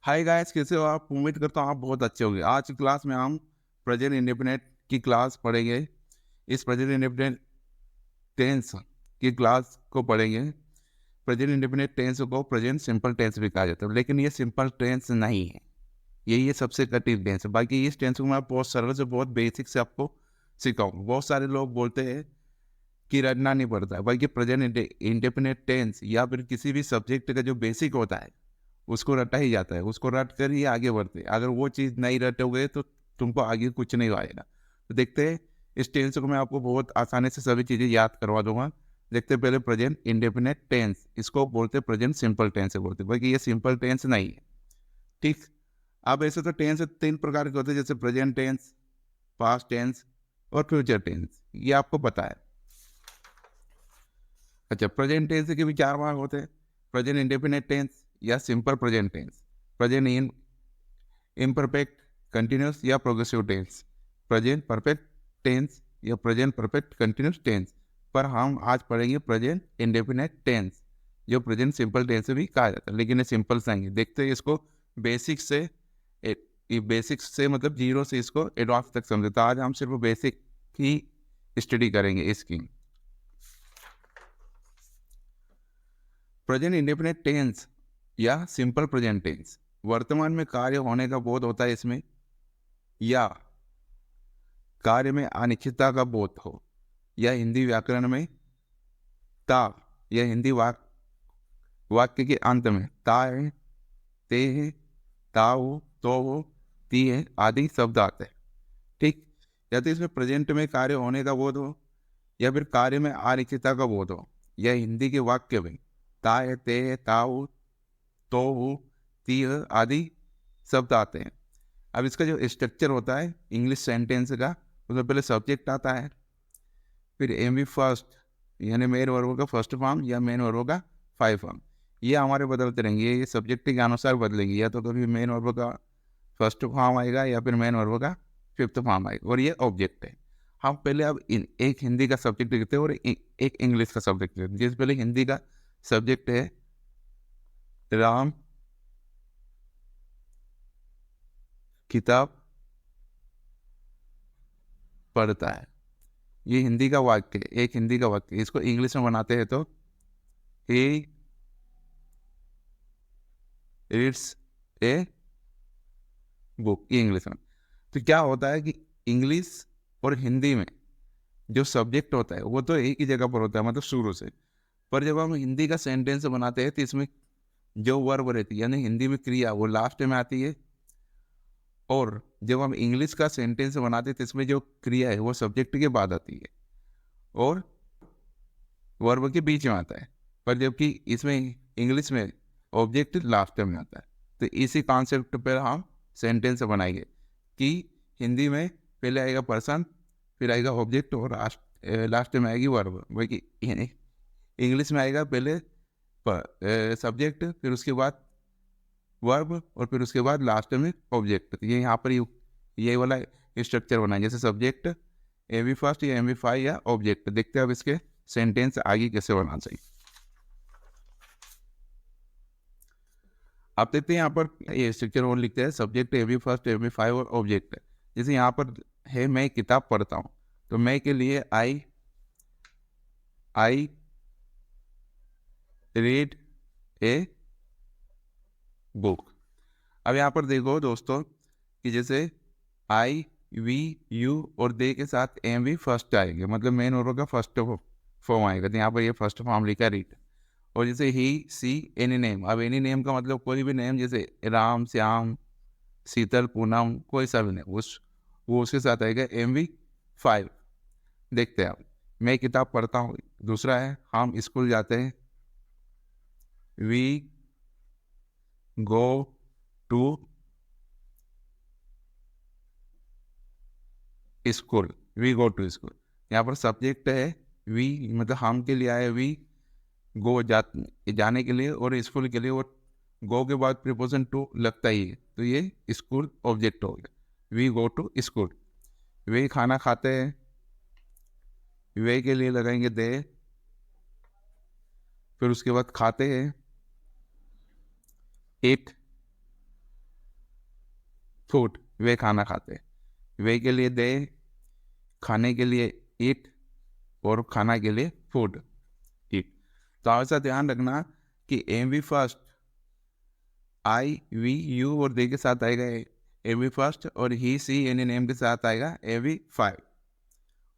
Hi guys, कैसे हो आप? उम्मीद करता हूँ आप बहुत अच्छे होंगे। आज की क्लास में हम प्रेजेंट इंडेफिनिट की क्लास पढ़ेंगे। इस प्रेजेंट इंडेफिनिट टेंस की क्लास को पढ़ेंगे। प्रेजेंट इंडेफिनिट टेंस को प्रेजेंट सिंपल टेंस भी कहा जाता है, लेकिन ये सिंपल टेंस नहीं है। ये सबसे कठिन टेंस है। बाकी इस टेंस को मैं बहुत सरल से बहुत बेसिक से आपको सिखाऊंगा। बहुत सारे लोग बोलते हैं कि रटना नहीं पड़ता है, बल्कि प्रेजेंट इंडेफिनिट टेंस या फिर किसी भी सब्जेक्ट का जो बेसिक होता है उसको रटा ही जाता है। उसको रट कर ही आगे बढ़ते हैं। अगर वो चीज़ नहीं रटोगे तो तुमको आगे कुछ नहीं आएगा। तो देखते हैं, इस टेंस को मैं आपको बहुत आसानी से सभी चीज़ें याद करवा दूंगा। देखते हैं पहले प्रेजेंट इंडेफिनिट टेंस, इसको बोलते हैं प्रेजेंट सिंपल टेंस से बोलते हैं, बल्कि ये सिंपल टेंस नहीं है। ठीक। अब ऐसे तो टेंस 3 प्रकार के होते हैं, जैसे प्रेजेंट टेंस, पास्ट टेंस और फ्यूचर टेंस। ये आपको पता है। अच्छा, प्रेजेंट टेंस के भी 4 भाग होते हैं। प्रेजेंट इंडेफिनिट टेंस या simple present tense, present in imperfect, continuous या progressive tense, present perfect tense या प्रेजेंट परफेक्ट कंटिन्यूस टेंस। पर हम आज पढ़ेंगे प्रेजेंट इंडेफिनिट टेंस, जो प्रेजेंट सिंपल टेंस भी कहा जाता है, लेकिन ये सिंपल नहीं है। देखते हैं इसको बेसिक से। ये बेसिक से मतलब जीरो से इसको एडवांस तक समझे। तो आज हम सिर्फ बेसिक ही स्टडी करेंगे इसकी। प्रेजेंट इंडेफिनिट टेंस या सिंपल प्रेजेंट टेंस वर्तमान में कार्य होने का बोध होता है इसमें, या कार्य में अनिश्चितता का बोध हो, या हिंदी व्याकरण में ता, या हिंदी वाक्य के अंत में ता है, ते है, ता हो, तो हो, ती है आदि शब्द आते हैं। ठीक। या तो इसमें प्रेजेंट में कार्य होने का बोध हो, या फिर कार्य में अनिश्चितता का बोध हो, या हिंदी के वाक्य में ता है, ते है, ता हो, तो हो, ती है आदि शब्द आते हैं। अब इसका जो स्ट्रक्चर होता है इंग्लिश सेंटेंस का, उसमें पहले सब्जेक्ट आता है, फिर एम बी फर्स्ट यानी मेन वर्ब का फर्स्ट फॉर्म या मेन वर्ब का 5 फॉर्म। ये हमारे बदलते रहेंगे, ये सब्जेक्ट के अनुसार बदलेंगे। या तो कभी मेन वर्ब का फर्स्ट फॉर्म आएगा या फिर मेन वर्ब का 5th फॉर्म आएगा, और ये ऑब्जेक्ट है। हम पहले अब एक हिंदी का सब्जेक्ट लिखते हैं और एक इंग्लिश का सब्जेक्ट लिखते हैं। जिस पहले हिंदी का सब्जेक्ट है राम किताब पढ़ता है। ये हिंदी का वाक्य है, एक हिंदी का वाक्य। इसको इंग्लिश में बनाते हैं तो ही रीड्स ए बुक, ये इंग्लिश में। तो क्या होता है कि इंग्लिश और हिंदी में जो सब्जेक्ट होता है वो तो एक ही जगह पर होता है, मतलब शुरू से। पर जब हम हिंदी का सेंटेंस बनाते हैं तो इसमें जो वर्ब रहती है यानी हिंदी में क्रिया, वो लास्ट में आती है। और जब हम इंग्लिश का सेंटेंस बनाते हैं तो इसमें जो क्रिया है वो सब्जेक्ट के बाद आती है और वर्ब के बीच में आता है। पर जबकि इसमें इंग्लिश में ऑब्जेक्ट लास्ट में आता है। तो इसी कॉन्सेप्ट पर हम सेंटेंस बनाएंगे कि हिंदी में पहले आएगा पर्सन, फिर आएगा ऑब्जेक्ट, और लास्ट में आएगी वर्ब। वही इंग्लिश में आएगा पहले सब्जेक्ट, फिर उसके बाद वर्ब, और फिर उसके बाद लास्ट में ऑब्जेक्ट। ये यहाँ पर ये वाला स्ट्रक्चर बनाएंगे, जैसे सब्जेक्ट एम बी फर्स्ट या एम बी फाइव या ऑब्जेक्ट। देखते हैं अब इसके सेंटेंस आगे कैसे बनाना चाहिए। आप देखते हैं यहाँ पर ये स्ट्रक्चर और लिखते हैं subject M B first, M B five और ऑब्जेक्ट। जैसे यहाँ पर है मैं किताब पढ़ता हूँ, तो मैं के लिए आई रीड ए बुक। अब यहाँ पर देखो दोस्तों कि जैसे आई वी यू और दे के साथ एम भी फर्स्ट आएंगे, मतलब मेन वर्ब का फर्स्ट फॉर्म आएगा। तो यहाँ पर ये फर्स्ट फॉर्म लिखा रीड। और जैसे ही सी एनी नेम, अब एनी नेम का मतलब कोई भी नेम, जैसे राम, श्याम, शीतल, पूनम, कोई सा भी नेम, उस वो उसके साथ आएगा एम वी 5। देखते हैं आप, मैं किताब पढ़ता हूँ। दूसरा है हम स्कूल जाते हैं, we go to school, we go to school. यहाँ पर सब्जेक्ट है वी, मतलब हम के लिए आया वी, गो जाने के लिए, और स्कूल के लिए। और गो के बाद प्रीपोजिशन टू लगता ही है, तो ये स्कूल ऑब्जेक्ट हो गया। We go to school. वे खाना खाते हैं, वे के लिए लगाएंगे दे, फिर उसके बाद खाते हैं इट, फूड, वे खाना खाते। वे के लिए दे, खाने के लिए ईट, और खाना के लिए फूड, ईट। तो हमेशा ध्यान रखना कि M V first I V you और दे के साथ आएगा एम वी फर्स्ट, और ही सी एनी नेम के साथ आएगा एम वी फाइव,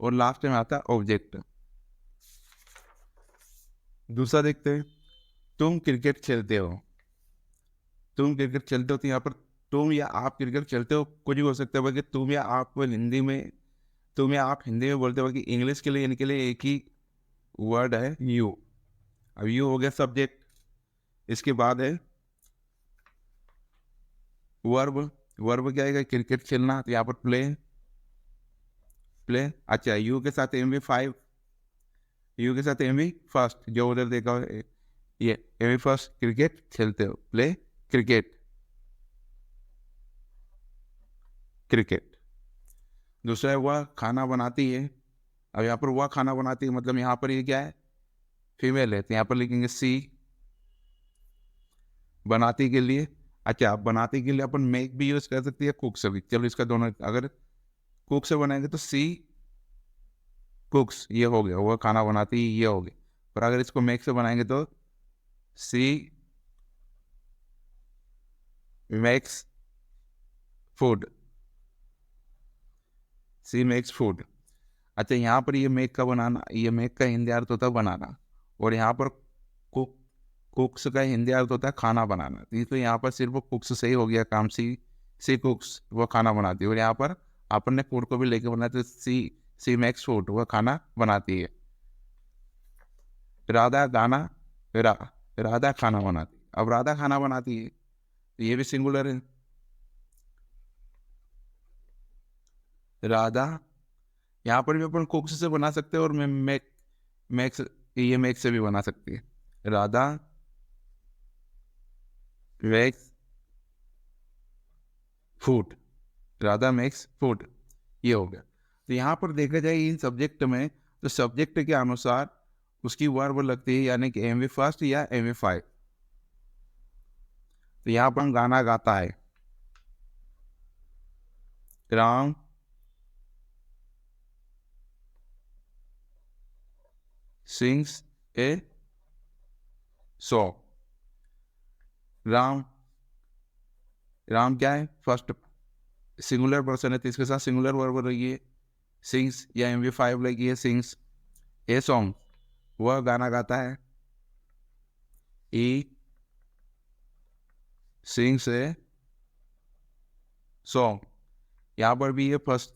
और लास्ट में आता है ऑब्जेक्ट। दूसरा देखते हैं, तुम क्रिकेट खेलते हो। तुम क्रिकेट खेलते हो तो यहाँ पर तुम या आप क्रिकेट खेलते हो कुछ भी हो सकता है, बल्कि तुम या आप हिंदी में, तुम या आप हिंदी में बोलते हो, कि इंग्लिश के लिए इनके लिए एक ही वर्ड है यू। अब यू हो गया सब्जेक्ट, इसके बाद है वर्ब। वर्ब क्या आएगा, क्रिकेट खेलना, तो यहाँ पर प्ले, प्ले। अच्छा, यू के साथ एम वी फाइव, यू के साथ एम वी फर्स्ट, जो उधर देखा हो, ये एम वी फर्स्ट, क्रिकेट खेलते हो, प्ले क्रिकेट, क्रिकेट। दूसरा है वह खाना बनाती है। अब यहाँ पर वह खाना बनाती है, मतलब यहाँ पर ये क्या है, फीमेल है, तो यहाँ पर लिखेंगे सी। बनाती के लिए, अच्छा, बनाती के लिए अपन मेक भी यूज कर सकती है, कुक से भी। चलो इसका दोनों, अगर कुक से बनाएंगे तो सी कुक्स, ये हो गया, वह खाना बनाती है, ये हो गया। पर अगर इसको मेक से बनाएंगे तो सी मेक्स फूड, सी मेक्स फूड। अच्छा, यहाँ पर ये मेक का बनाना, ये मेक का हिंदी अर्थ होता है बनाना, और यहाँ पर कुक, कुक्स का हिंदी अर्थ होता है खाना बनाना। तो यहाँ पर सिर्फ कुक्स से ही हो गया काम, सी कुक्स, वो खाना बनाती है। और यहाँ पर अपन ने फूड को भी लेके बनाया, तो सी मेक्स फूड, वह खाना बनाती है। राधा गाना, रा, राधा खाना बनाती। अब राधा खाना बनाती है, तो ये भी सिंगुलर है, राधा। यहाँ पर भी अपन कुक्स से बना सकते हैं, और मैक्स, ये मैक्स से भी बना सकती है, Radha max food, Radha max food, ये हो गया। तो यहाँ पर देखा जाए इन सब्जेक्ट में, तो सब्जेक्ट के अनुसार उसकी वर्ब लगती है, यानी कि एम वी फर्स्ट या एम वी फाइव। तो यहाँ पर गाना गाता है, Ram sings a song. Ram, Ram क्या है, फर्स्ट सिंगुलर पर्सन है, तो इसके साथ सिंगुलर वर्ब लगी, सिंग्स या एम वी फाइव लगी है, सिंग्स ए सॉन्ग, वह गाना गाता है, ई सिंग्स ए सॉन्ग। यहाँ पर भी ये फर्स्ट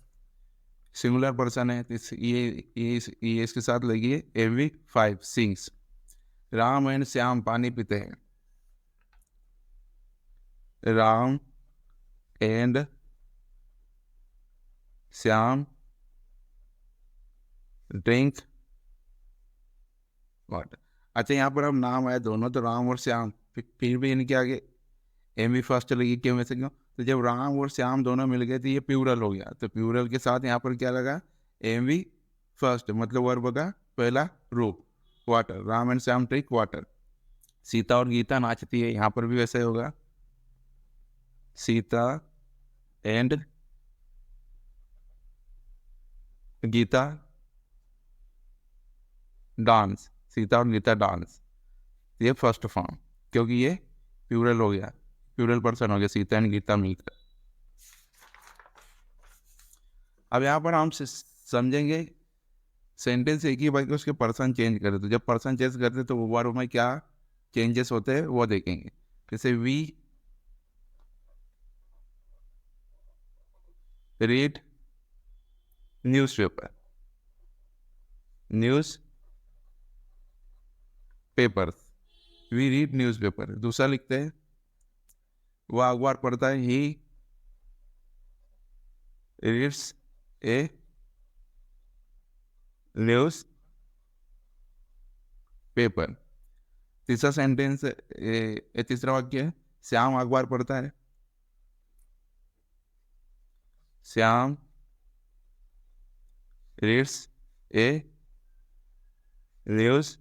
सिंगुलर पर्सन है, तो ये इसके साथ लगी है M V five, sings. Ram and Shyam पानी पीते हैं, Ram and Shyam drink water. अच्छा, यहाँ पर अब नाम आया दोनों, तो राम और श्याम, फिर भी इनके आगे एम वी फर्स्ट लगी, क्यों, वैसे क्यों, तो जब राम और श्याम दोनों मिल गए तो ये प्लूरल हो गया, तो प्लूरल के साथ यहाँ पर क्या लगा, एम वी फर्स्ट, मतलब वर्ब का पहला रूप, water, Ram and Shyam drink water. Sita और गीता नाचती है, यहाँ पर भी वैसे होगा, सीता एंड गीता डांस, सीता और गीता डांस, ये फर्स्ट फॉर्म, क्योंकि ये प्लूरल हो गया, प्लूरल पर्सन हो गया, सीता एंड गीता मिलकर। अब यहाँ पर हम समझेंगे सेंटेंस एक ही, बल्कि उसके पर्सन चेंज करे, तो जब पर्सन चेंज करते तो वो वर्ब में क्या चेंजेस होते हैं वो देखेंगे। जैसे we read newspaper, newspaper, we read newspaper. दूसरा लिखते हैं, वह अखबार पढ़ता है, he reads a newspaper. तीसरा सेंटेंस, तीसरा वाक्य है, श्याम अखबार पढ़ता है, Shyam reads a news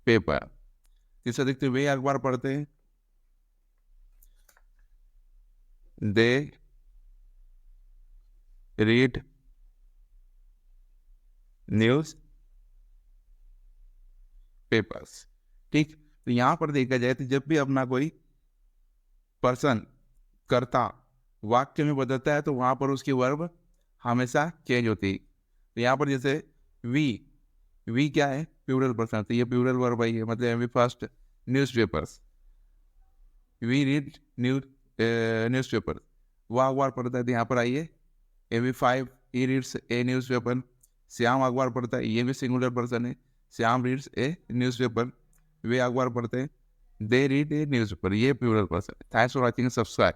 paper. तीसरा देखते वे अखबार पढ़ते हैं, दे रीड न्यूज पेपर्स। ठीक, तो यहां पर देखा जाए तो जब भी अपना कोई पर्सन कर्ता वाक्य में बदलता है तो वहां पर उसकी वर्ब हमेशा चेंज होती है। तो यहाँ पर जैसे वी, वी क्या है, प्लूरल पर्सन, तो ये प्लूरल वर्ब है, मतलब we first newspapers, we read newspaper, वो अखबार पढ़ता है, तो यहाँ पर आइए एवी फाइव ई रीड्स ए न्यूज़पेपर, श्याम अखबार पढ़ता है, ये भी सिंगुलर पर्सन है, श्याम रीड्स ए न्यूज़पेपर, वे अखबार पढ़ते हैं, दे रीड ए न्यूज़पेपर, ये प्लूरल पर्सन है। Thanks for watching, subscribe.